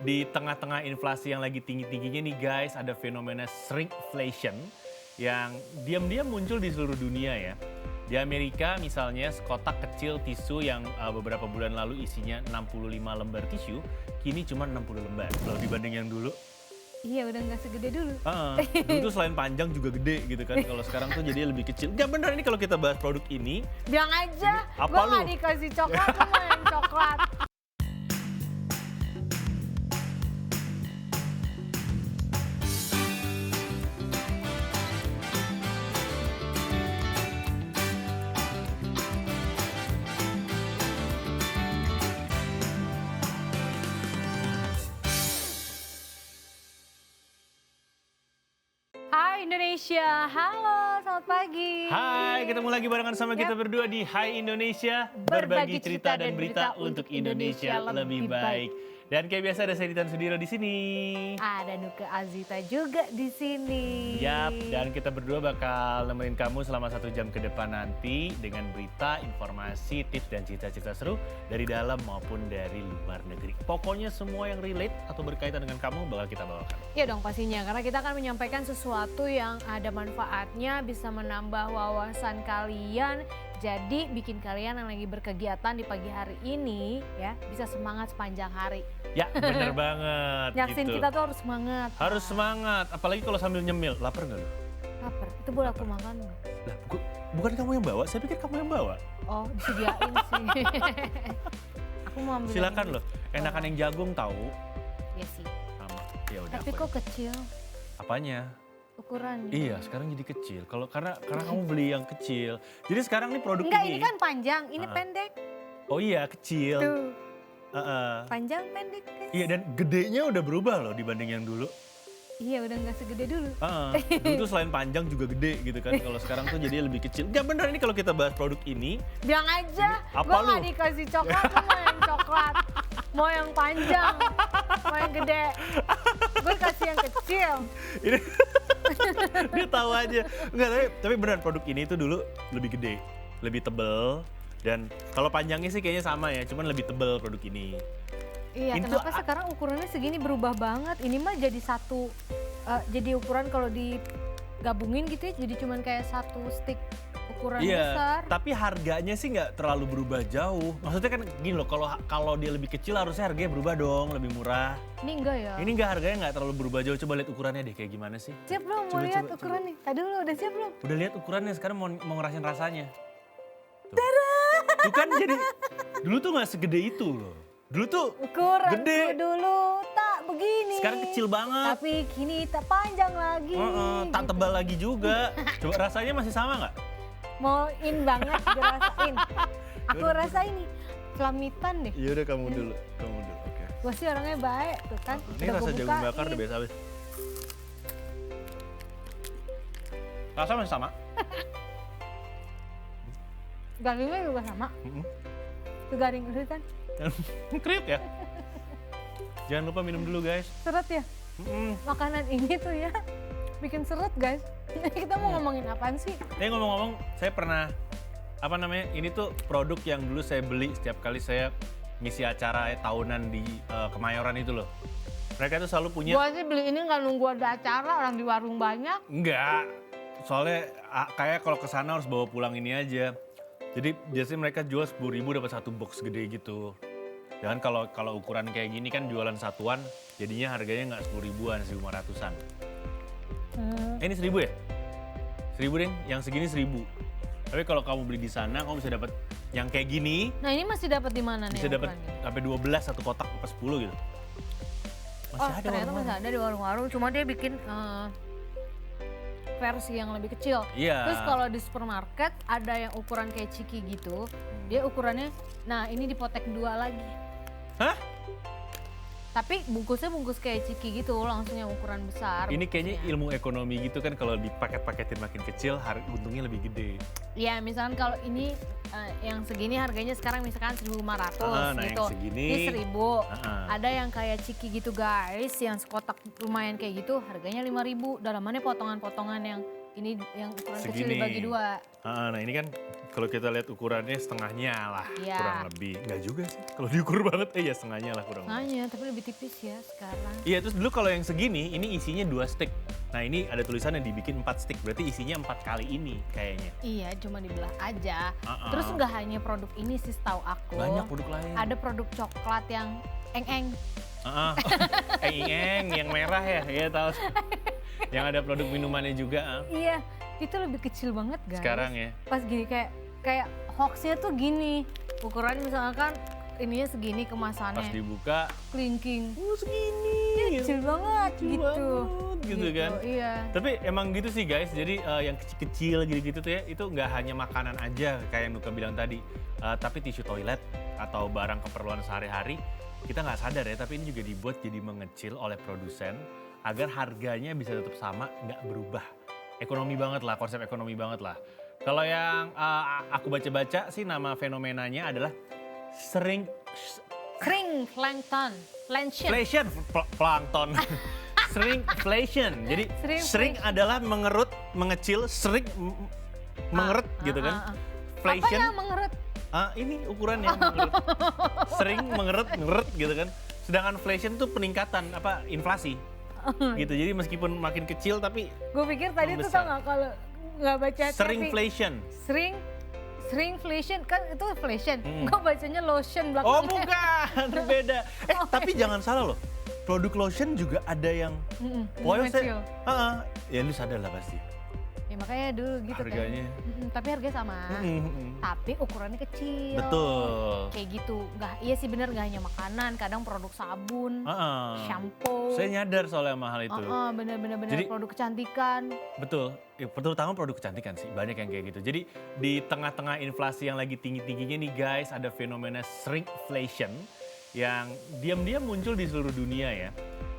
Di tengah-tengah inflasi yang lagi tinggi-tingginya nih guys, ada fenomena shrinkflation yang diam-diam muncul di seluruh dunia ya. Di Amerika misalnya sekotak kecil tisu yang beberapa bulan lalu isinya 65 lembar tisu, kini cuma 60 lembar. Loh dibanding yang dulu. Iya udah nggak segede dulu. Dulu tuh selain panjang juga gede gitu kan. Kalau sekarang tuh jadi lebih kecil. Gak bener ini kalau kita bahas produk ini. Bilang aja, Apa gue lu? nggak dikasih coklat, gue mau yang coklat. Hai Indonesia, halo selamat pagi. Hai, ketemu lagi barengan sama kita berdua di Hai Indonesia. Berbagi cerita dan berita untuk Indonesia lebih baik. Dan kayak biasa ada saya Ditan Sudiro di sini. Ada Nuke Azita juga di sini. Yap, dan kita berdua bakal nemenin kamu selama 1 jam ke depan nanti dengan berita, informasi, tips dan cerita-cerita seru dari dalam maupun dari luar negeri. Pokoknya semua yang relate atau berkaitan dengan kamu bakal kita bawakan. Ya dong pastinya, karena kita akan menyampaikan sesuatu yang ada manfaatnya, bisa menambah wawasan kalian. Jadi bikin kalian yang lagi berkegiatan di pagi hari ini ya bisa semangat sepanjang hari. Ya bener banget Nyaksin gitu. kita tuh harus semangat. Harus semangat, apalagi kalau sambil nyemil. Lapar nggak lu? Lapar, itu boleh aku makan nggak? Lah, bukan kamu yang bawa, saya pikir kamu yang bawa. Oh disediain sih. Aku mau ambil. Silakan yang loh, enakan yang jagung tahu. Ya sih, Sama. Ya udah. tapi kok kecil Apanya? ukurannya? Iya, sekarang jadi kecil. Karena kamu beli yang kecil. Jadi sekarang nih produk Enggak, ini. ini kan panjang, ini pendek. Oh iya, kecil. Tuh, Heeh. panjang pendek guys. Iya, dan gedenya udah berubah loh dibanding yang dulu. Iya udah nggak segede dulu. Dulu tuh selain panjang juga gede gitu kan. Kalau sekarang tuh jadi lebih kecil. Gak bener ini kalau kita bahas produk ini. Bilang aja, Apa gue lu? nggak dikasih coklat, gue mau yang coklat. Mau yang panjang, mau yang gede. Gue kasih yang kecil. Ini dia tahu aja. Enggak, tapi beneran produk ini tuh dulu lebih gede, lebih tebel. Dan kalau panjangnya sih kayaknya sama ya, cuman lebih tebel produk ini. Iya, Ini tuh kenapa sekarang ukurannya segini berubah banget? Ini mah jadi satu, jadi ukuran kalau digabungin gitu ya, jadi cuman kayak satu stick ukuran besar. Tapi harganya sih nggak terlalu berubah jauh. Maksudnya kan gini loh, kalau dia lebih kecil harusnya harganya berubah dong, lebih murah. Ini enggak ya? Ini nggak harganya nggak terlalu berubah jauh. Coba lihat ukurannya deh kayak gimana sih. Siap belum? Mau Coba, lihat coba, ukurannya? Tadi dulu, udah siap belum? Udah lihat ukurannya, sekarang mau ngerasain rasanya. Tuh kan jadi dulu tuh nggak segede itu loh. Dulu tuh Ukuranku gede. dulu tak begini. Sekarang kecil banget. Tapi kini tak panjang lagi. Tak gitu. tebal lagi juga. Coba rasanya masih sama nggak? Mau in banget dirasain. Aku rasa ini flamitan deh. Iya udah kamu dulu, oke. Gue sih orangnya baik tuh kan. Ini Udah rasa gua jagung bakar bukain. udah biasa habis. Rasa masih sama. Garingnya juga sama. Tuh garing itu kan. Kriuk ya. Jangan lupa minum dulu guys. Seret ya. Makanan ini tuh ya bikin seret guys. Kita mau ngomongin apaan sih? Ngomong-ngomong, saya pernah ini tuh produk yang dulu saya beli setiap kali saya ngisi acara tahunan di Kemayoran itu loh. Mereka tuh selalu punya. Gua sih beli ini nggak nunggu ada acara, orang di warung banyak. Enggak. Soalnya kayak kalau ke sana harus bawa pulang ini aja. Jadi biasanya mereka jual 10.000 dapat 1 box gede gitu. Jangan kalau ukuran kayak gini kan jualan satuan, jadinya harganya nggak 10.000-an, 1.500-an. Ini 1.000 ya? 1.000 deh, yang segini 1.000. Tapi kalau kamu beli di sana, kamu bisa dapat yang kayak gini. Nah ini masih dapat di mana nih? Bisa dapat ukurannya? sampai 12 satu kotak apa 10 gitu. Masih ada Ternyata warung-warung. masih ada di warung-warung. Cuma dia bikin versi yang lebih kecil. Iya. Terus kalau di supermarket ada yang ukuran kayak ciki gitu, dia ukurannya, nah ini dipotek 2 lagi. Hah? Tapi bungkusnya bungkus kayak ciki gitu, langsung yang ukuran besar. Ini kayaknya bungkusnya. ilmu ekonomi gitu kan, kalau dipaket-paketin makin kecil, untungnya lebih gede. Ya misalkan kalau ini yang segini harganya sekarang misalkan 1.500 Nah, gitu. yang segini. Ini 1.000. Ada yang kayak ciki gitu guys, yang sekotak lumayan kayak gitu, harganya 5.000. Dalamannya potongan-potongan yang ini yang ukuran kecil Segini. dibagi 2. Nah ini kan Kalau kita lihat ukurannya setengahnya lah, Iya. kurang lebih. Enggak juga sih, kalau diukur banget, ya setengahnya lah kurang lebih. Nanya, tapi lebih tipis ya sekarang. Iya, terus dulu kalau yang segini, ini isinya 2 stick. Nah ini ada tulisannya dibikin 4 stick, berarti isinya 4 kali ini kayaknya. Iya, cuma dibelah aja. Uh-uh. Terus nggak hanya produk ini sih setahu aku. Banyak produk lain. Ada produk coklat yang eng-eng. Eng yang merah ya, iya tahu. Yang ada produk minumannya juga. Iya, itu lebih kecil banget guys. Sekarang ya. Pas gini kayak hoaxnya tuh gini. Ukurannya misalkan ininya segini kemasannya. Pas dibuka, Kelingking. segini. Kecil banget Kecil gitu. banget, gitu kan. Iya. Tapi emang gitu sih guys, jadi yang kecil-kecil gitu-gitu tuh ya, itu nggak hanya makanan aja kayak yang Nuka bilang tadi. Tapi tisu toilet atau barang keperluan sehari-hari, kita nggak sadar ya, tapi ini juga dibuat jadi mengecil oleh produsen agar harganya bisa tetap sama, nggak berubah. Ekonomi banget lah, konsep ekonomi banget lah. Kalau yang aku baca-baca sih nama fenomenanya adalah Shrinkflation. Plankton. Shrinkflation. Jadi shrink adalah mengerut, mengecil, mengerut gitu kan. Apa Flation. yang mengerut? Ini ukurannya mengerut. Ngerut gitu kan. Sedangkan inflation tuh peningkatan inflasi. Gitu. Jadi meskipun makin kecil tapi Gue pikir tadi tuh tau gak kalau nggak baca shrinkflation. Shrinkflation kan itu inflation. Gue bacanya lotion belakangnya. Oh bukan, beda. Tapi jangan salah loh. Produk lotion juga ada yang pokoknya kecil. ya lu sadar lah pasti. Ya makanya dulu gitu Harganya. kan. Tapi harganya sama. Tapi ukurannya kecil. Betul. Kayak gitu. Iya sih bener gak hanya makanan, kadang produk sabun, shampoo. Saya nyadar soalnya mahal itu. Bener-bener Jadi- produk kecantikan. Betul, ya, terutama produk kecantikan sih, banyak yang kayak gitu. Jadi di tengah-tengah inflasi yang lagi tinggi-tingginya nih guys, ada fenomena shrinkflation yang diam-diam muncul di seluruh dunia ya.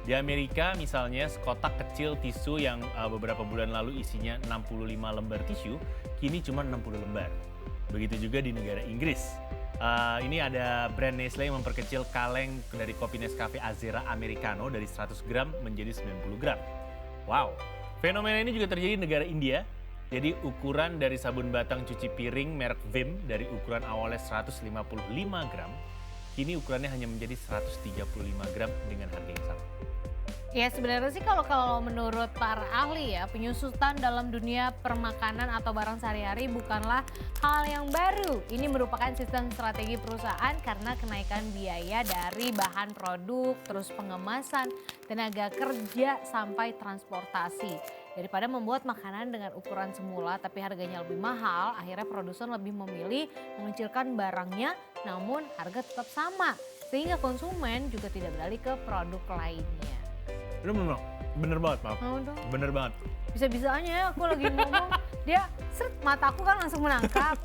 Di Amerika misalnya sekotak kecil tisu yang beberapa bulan lalu isinya 65 lembar tisu, kini cuma 60 lembar. Begitu juga di negara Inggris. Ini ada brand Nestle yang memperkecil kaleng dari kopi Nescafe Azera Americano dari 100 gram menjadi 90 gram. Wow. Fenomena ini juga terjadi di negara India. Jadi ukuran dari sabun batang cuci piring merek Vim dari ukuran awalnya 155 gram, kini ukurannya hanya menjadi 135 gram dengan harga yang sama. Ya sebenarnya sih kalau menurut para ahli ya, penyusutan dalam dunia permakanan atau barang sehari-hari bukanlah hal yang baru. Ini merupakan sistem strategi perusahaan karena kenaikan biaya dari bahan produk, terus pengemasan, tenaga kerja sampai transportasi. Daripada membuat makanan dengan ukuran semula tapi harganya lebih mahal, akhirnya produsen lebih memilih mengecilkan barangnya namun harga tetap sama. Sehingga konsumen juga tidak beralih ke produk lainnya. Bener banget, maaf. Mau dong. Bener banget. Bisa-bisanya ya aku lagi ngomong, dia mataku kan langsung menangkap.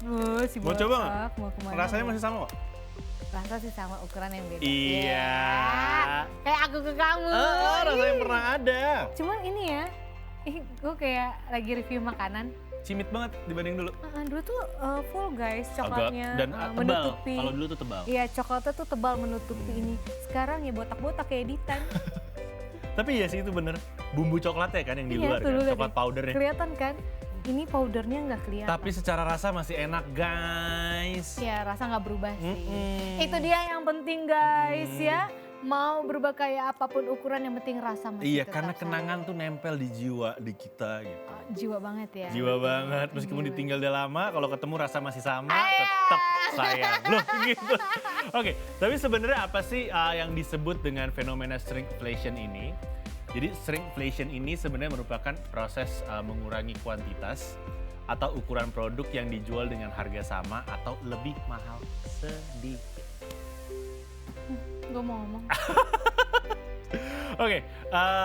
Si Mau coba nggak? botak, mau kemana? Rasanya masih sama kok? Rasa sih sama, ukuran yang beda. Iya. Kayak aku ke kamu. Rasa yang pernah ada. Cuman ini ya, gue kayak lagi review makanan. Cimit banget dibanding dulu. Dulu tuh full guys coklatnya. Dan tebal. Menutupi. Kalau dulu tuh tebal. Iya coklatnya tuh tebal menutupi ini. Sekarang ya botak-botak kayak editan. Tapi iya sih itu bener. Bumbu coklatnya kan yang di Iya, luar tuh kan, dulu coklat deh. powdernya. Kelihatan kan? Ini powdernya nggak kelihatan. Tapi secara rasa masih enak guys. Ya rasa nggak berubah sih. Mm-mm. Itu dia yang penting guys ya. Mau berubah kayak apapun ukuran yang penting rasa masih Iya tetap karena sama. kenangan tuh nempel di jiwa di kita gitu. Jiwa banget ya. Jiwa banget, meskipun Jiwa. ditinggal udah lama, kalau ketemu rasa masih sama, tetap sayang. Loh gitu. Oke, tapi sebenarnya apa sih yang disebut dengan fenomena shrinkflation ini? Jadi shrinkflation ini sebenarnya merupakan proses mengurangi kuantitas atau ukuran produk yang dijual dengan harga sama atau lebih mahal sedikit. Gue mau ngomong. Oke,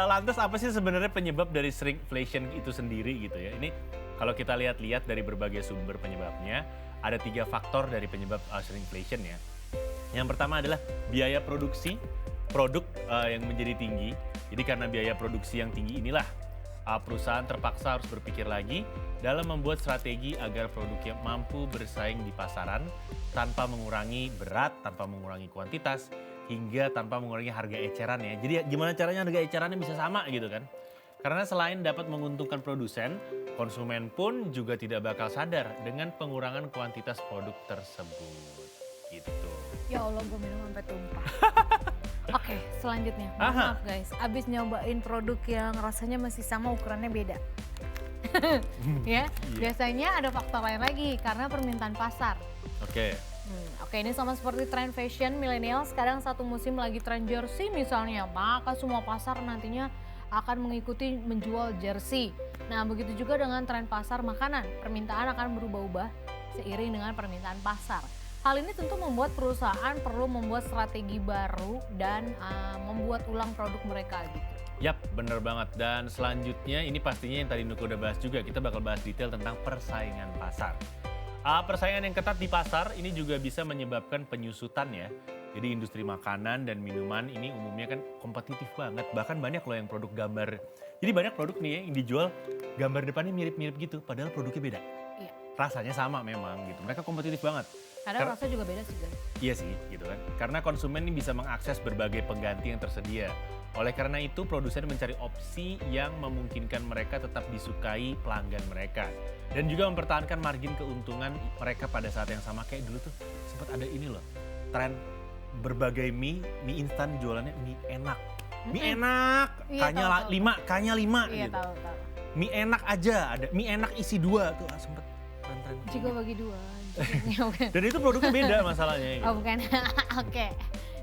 lantas apa sih sebenarnya penyebab dari shrinkflation itu sendiri gitu ya? Ini kalau kita lihat-lihat dari berbagai sumber penyebabnya, ada 3 faktor dari penyebab shrinkflation ya. Yang pertama adalah biaya produksi produk yang menjadi tinggi. Jadi karena biaya produksi yang tinggi inilah perusahaan terpaksa harus berpikir lagi dalam membuat strategi agar produknya mampu bersaing di pasaran tanpa mengurangi berat, tanpa mengurangi kuantitas, hingga tanpa mengurangi harga ecerannya. Jadi gimana caranya harga ecerannya bisa sama gitu kan. Karena selain dapat menguntungkan produsen, konsumen pun juga tidak bakal sadar dengan pengurangan kuantitas produk tersebut. Gitu. Ya Allah, gue minum sampai tumpah. Oke, selanjutnya. Mohon Aha. maaf guys, abis nyobain produk yang rasanya masih sama, ukurannya beda. Ya, biasanya ada faktor lain lagi karena permintaan pasar. Oke. Oke, ini sama seperti tren fashion milenial. Sekarang satu musim lagi tren jersey misalnya, maka semua pasar nantinya akan mengikuti menjual jersey. Nah, begitu juga dengan tren pasar makanan. Permintaan akan berubah-ubah seiring dengan permintaan pasar. Hal ini tentu membuat perusahaan perlu membuat strategi baru dan membuat ulang produk mereka gitu. Yap, bener banget. Dan selanjutnya ini pastinya yang tadi Nuku udah bahas juga, kita bakal bahas detail tentang persaingan pasar. Persaingan yang ketat di pasar ini juga bisa menyebabkan penyusutan ya. Jadi industri makanan dan minuman ini umumnya kan kompetitif banget. Bahkan banyak loh yang produk gambar. Jadi banyak produk nih ya yang dijual gambar depannya mirip-mirip gitu, padahal produknya beda. Iya. Rasanya sama memang gitu. Mereka kompetitif banget. Kadang rasa juga beda sih guys. Iya sih, gitu kan. Karena konsumen ini bisa mengakses berbagai pengganti yang tersedia. Oleh karena itu, produsen mencari opsi yang memungkinkan mereka tetap disukai pelanggan mereka. Dan juga mempertahankan margin keuntungan mereka pada saat yang sama. Kayak dulu tuh sempat ada ini loh, tren berbagai mie instan jualannya mie enak. Mie enak, Iya, kanya tahu. 5, kanya 5 Iya, gitu. tahu. Mie enak aja, ada mie enak isi 2 tuh sempet tren-tren. Jika bagi dua. Oke. Dan itu produknya beda masalahnya gitu. Oh bukan, oke.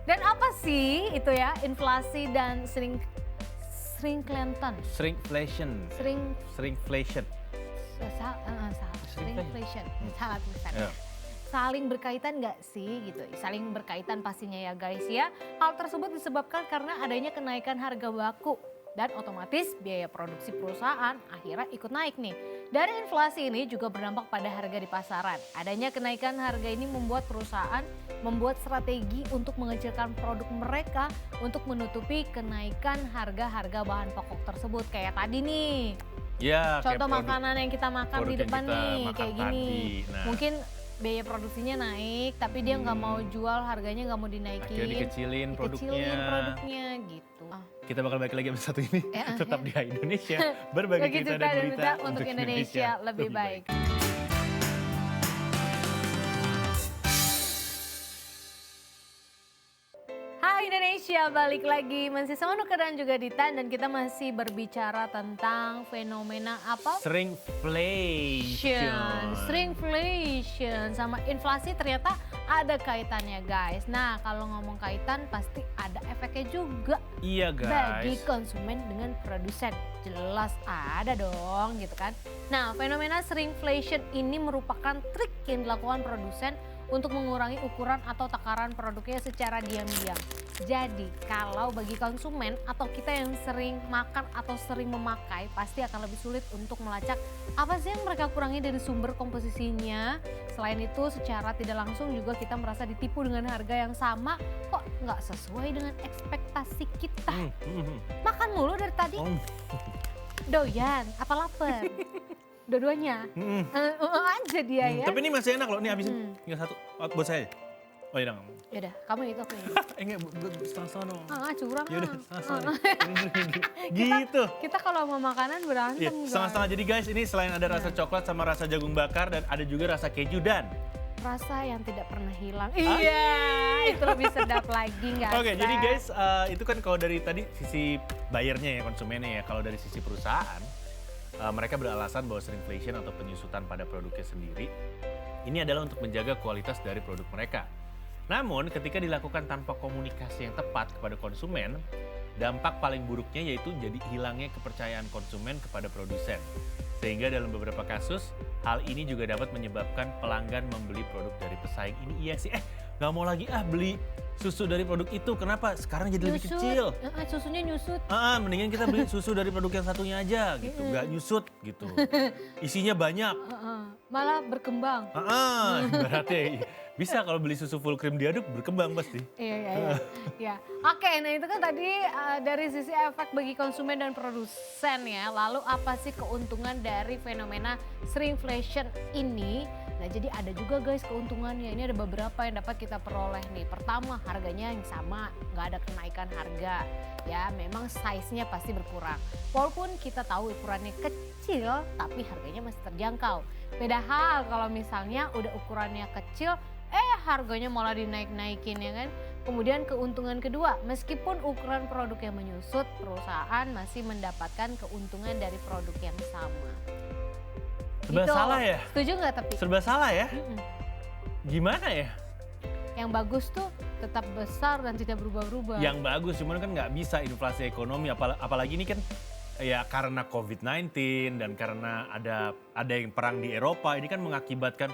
Dan apa sih itu ya inflasi dan shrinkflation? Shrinkflation, salah tulisan. Ya. Saling berkaitan nggak sih gitu? Saling berkaitan pastinya ya guys ya. Hal tersebut disebabkan karena adanya kenaikan harga baku dan otomatis biaya produksi perusahaan akhirnya ikut naik nih. Dari inflasi ini juga berdampak pada harga di pasaran. Adanya kenaikan harga ini membuat perusahaan membuat strategi untuk mengecilkan produk mereka untuk menutupi kenaikan harga-harga bahan pokok tersebut. Kayak tadi nih, Ya, kayak contoh produk- makanan yang kita makan di produk yang depan kita nih, makan kayak gini. tadi. Nah. Mungkin biaya produksinya naik, tapi dia nggak mau jual, harganya nggak mau dinaikin. Akhirnya dikecilin produknya. Gitu. Kita bakal balik lagi sama satu ini. Tetap di Hai Indonesia. Berbagi Bagi cerita dan berita untuk Indonesia lebih baik. Hai Indonesia, balik lagi masih sama Nuka dan juga Dita dan kita masih berbicara tentang fenomena apa? Shrinkflation. Shrinkflation sama inflasi ternyata ada kaitannya guys. Nah kalau ngomong kaitan pasti ada efeknya juga Iya bagi guys. konsumen dengan produsen. Jelas ada dong gitu kan. Nah fenomena shrinkflation ini merupakan trik yang dilakukan produsen untuk mengurangi ukuran atau takaran produknya secara diam-diam. Jadi kalau bagi konsumen atau kita yang sering makan atau sering memakai pasti akan lebih sulit untuk melacak apa sih yang mereka kurangi dari sumber komposisinya. Selain itu secara tidak langsung juga kita merasa ditipu dengan harga yang sama kok nggak sesuai dengan ekspektasi kita. Makan mulu dari tadi, Oh. doyan apa lapar? Dua-duanya. Aja dia ya. Tapi ini masih enak loh, nih habisin. Tinggal satu, buat saya. Oh iya dong. Yaudah, kamu itu aku ini. Enggak, setengah-setengah dong. Curang. Yaudah, ah. setengah-setengah. Ini dulu. Gitu. Kita kalau mau makanan berantem Iya, guys. setengah-setengah. Jadi guys, ini selain ada rasa coklat sama rasa jagung bakar dan ada juga rasa keju dan Rasa yang tidak pernah hilang. Iya, itu lebih sedap lagi nggak? Oke, jadi guys, itu kan kalau dari tadi sisi buyernya ya, konsumennya ya. Kalau dari sisi perusahaan, mereka beralasan bahwa shrinkflation atau penyusutan pada produknya sendiri ini adalah untuk menjaga kualitas dari produk mereka. Namun, ketika dilakukan tanpa komunikasi yang tepat kepada konsumen, dampak paling buruknya yaitu jadi hilangnya kepercayaan konsumen kepada produsen. Sehingga dalam beberapa kasus, hal ini juga dapat menyebabkan pelanggan membeli produk dari pesaing. Ini iya sih, nggak mau lagi beli susu dari produk itu. Kenapa? Sekarang jadi lebih kecil. Susunya nyusut. Mendingan kita beli susu dari produk yang satunya aja gitu, nggak nyusut gitu. Isinya banyak. Malah berkembang. Berarti bisa kalau beli susu full cream diaduk berkembang pasti. Iya. Ya. Oke, nah itu kan tadi dari sisi efek bagi konsumen dan produsen ya. Lalu apa sih keuntungan dari fenomena shrinkflation ini? Nah jadi ada juga guys keuntungannya, ini ada beberapa yang dapat kita peroleh nih. Pertama harganya yang sama, nggak ada kenaikan harga. Ya memang size-nya pasti berkurang. Walaupun kita tahu ukurannya kecil tapi harganya masih terjangkau. Beda hal kalau misalnya udah ukurannya kecil, harganya malah dinaik-naikin ya kan. Kemudian keuntungan kedua, meskipun ukuran produk yang menyusut, perusahaan masih mendapatkan keuntungan dari produk yang sama. Serba Gitu. salah ya? Setuju nggak tapi? Serba salah ya? Mm-mm. Gimana ya? Yang bagus tuh tetap besar dan tidak berubah-ubah. Yang bagus, cuman kan nggak bisa inflasi ekonomi, apalagi ini kan ya karena COVID-19 dan karena ada yang perang di Eropa, ini kan mengakibatkan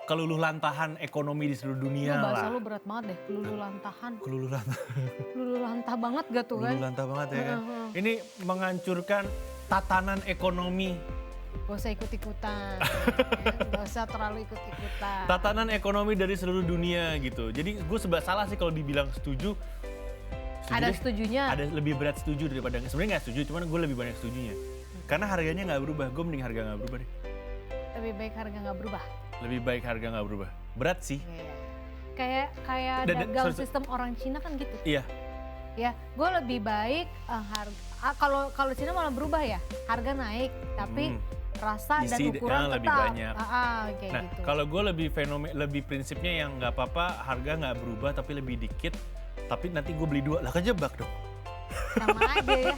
keluluhlantahan ekonomi di seluruh dunia Bahasa lah. lu berat banget deh, kelululantahan. Keluluhlantah, Kelululantah banget gak tuh kan? keluluhlantah banget ya kan. Heeh. Ini menghancurkan tatanan ekonomi, Gak usah ikut-ikutan, gak usah terlalu ikut-ikutan. tatanan ekonomi dari seluruh dunia gitu. Jadi gue serba salah sih kalau dibilang setuju. Ada deh. setujunya? Ada lebih berat setuju daripada sebenarnya nggak setuju, cuman gue lebih banyak setujunya. Karena harganya nggak berubah, gue mending harga nggak berubah deh. Lebih baik harga gak berubah. Lebih baik harga nggak berubah. Berat sih. Kayak Dan- dagang sorry. sistem orang Cina kan gitu. Iya. Ya, gue lebih baik kalau Cina malah berubah ya, harga naik tapi rasa dan Isi ukuran lebih tetap. banyak. Kayak Nah, gitu. kalau gue lebih prinsipnya yang nggak apa-apa harga nggak berubah tapi lebih dikit. Tapi nanti gue beli dua, lah kejebak dong. Sama aja ya.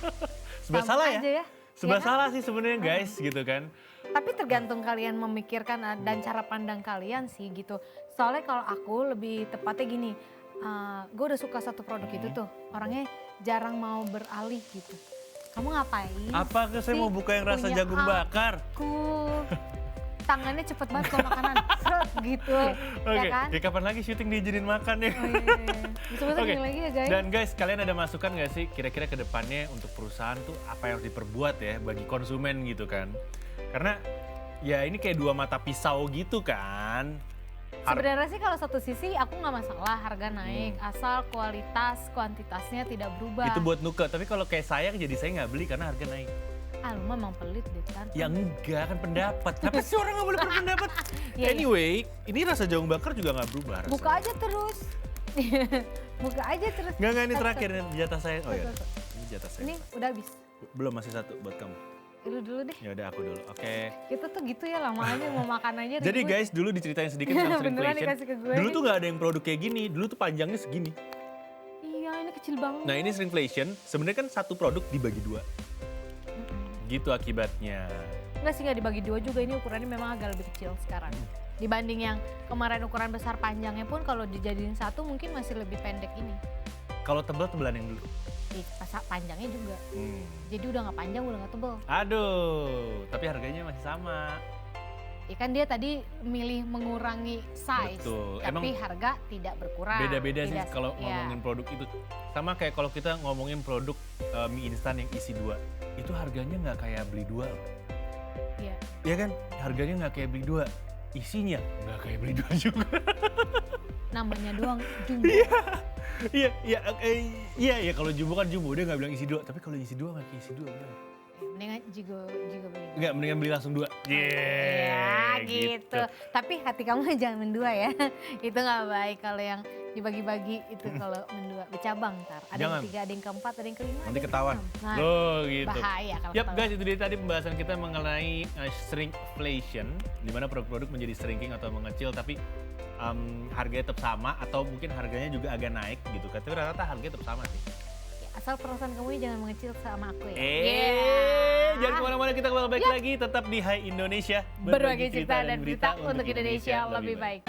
Serba Sama salah ya? aja ya. Serba Ya kan? salah sih sebenarnya guys gitu kan. Tapi tergantung kalian memikirkan dan cara pandang kalian sih gitu. Soalnya kalau aku lebih tepatnya gini, gue udah suka satu produk itu tuh, orangnya jarang mau beralih gitu. Kamu ngapain? Apakah saya sih mau buka yang rasa punya jagung bakar? aku? Tangannya cepet banget kalau makanan, seret gitu, Oke, ya kan? ya kapan lagi syuting diizinin makan ya? Oh iya. Bisa-bisa Oke. gini lagi ya guys. Dan guys, kalian ada masukan nggak sih kira-kira ke depannya untuk perusahaan tuh apa yang harus diperbuat ya bagi konsumen gitu kan? Karena ya ini kayak dua mata pisau gitu kan. Sebenarnya sih kalau satu sisi aku nggak masalah harga naik, asal kualitas, kuantitasnya tidak berubah. Itu buat nuke, tapi kalau kayak saya jadi saya nggak beli karena harga naik. Lu mah emang pelit deh kan. Ya enggak kan pendapat. Kenapa sih orang nggak boleh berpendapat? Iya, iya. Anyway, ini rasa jagung bakar juga nggak berubah rasanya. Buka aja terus. Buka aja terus. Nggak, ini terakhir ini jatah saya. Oh ya, Tuh, tuh, ini jatah saya. Ini udah habis. Belum, masih satu buat kamu. Lu dulu deh. Ya udah aku dulu. Oke. Kita tuh gitu ya lama-lama mau makan aja Jadi ribut. guys, dulu diceritain sedikit tentang Beneran shrinkflation. dikasih ke gue Dulu nih. tuh nggak ada yang produk kayak gini. Dulu tuh panjangnya segini. Iya ini kecil banget. Nah ini shrinkflation, sebenarnya kan satu produk dibagi dua. Gitu akibatnya. Enggak sih, nggak dibagi dua juga, ini ukurannya memang agak lebih kecil sekarang. Dibanding yang kemarin ukuran besar panjangnya pun kalau dijadiin satu mungkin masih lebih pendek ini. Kalau tebal tebelan yang dulu. Pas panjangnya juga. Jadi udah nggak panjang, udah nggak tebal. Aduh, tapi harganya masih sama. Ya kan dia tadi milih mengurangi size, Betul. tapi Emang harga tidak berkurang. Beda-beda sih Tidak- kalau ya. ngomongin produk itu. Sama kayak kalau kita ngomongin produk mie instan yang isi dua. Itu harganya nggak kayak beli dua loh. Iya. Iya kan? Harganya nggak kayak beli dua. Isinya nggak kayak beli dua juga. Namanya doang jumbo. Iya, kalau jumbo kan jumbo, dia nggak bilang isi dua. Tapi kalau isi dua nggak kayak isi dua. Bener. Mendingan juga beli. Nggak, mendingan beli langsung dua. Ya gitu. Tapi hati kamu jangan mendua ya. Itu nggak baik kalau yang dibagi-bagi itu kalau mendua. Bercabang ntar. Ada Jangan. yang ketiga, ada yang keempat, ada yang kelima. Nanti ada yang ketahuan. keenam. Nah, Loh gitu. bahaya kalau Yap ketahuan. guys, itu dia tadi pembahasan kita mengenai shrinkflation. Di mana produk-produk menjadi shrinking atau mengecil tapi harganya tetap sama atau mungkin harganya juga agak naik gitu kan. Tapi rata-rata harganya tetap sama sih. Ya, asal perasaan kamu ini jangan mengecil sama aku ya. Jangan kemana-mana, kita kembali balik lagi tetap di Hai Indonesia. Berbagi cerita dan berita untuk Indonesia lebih baik.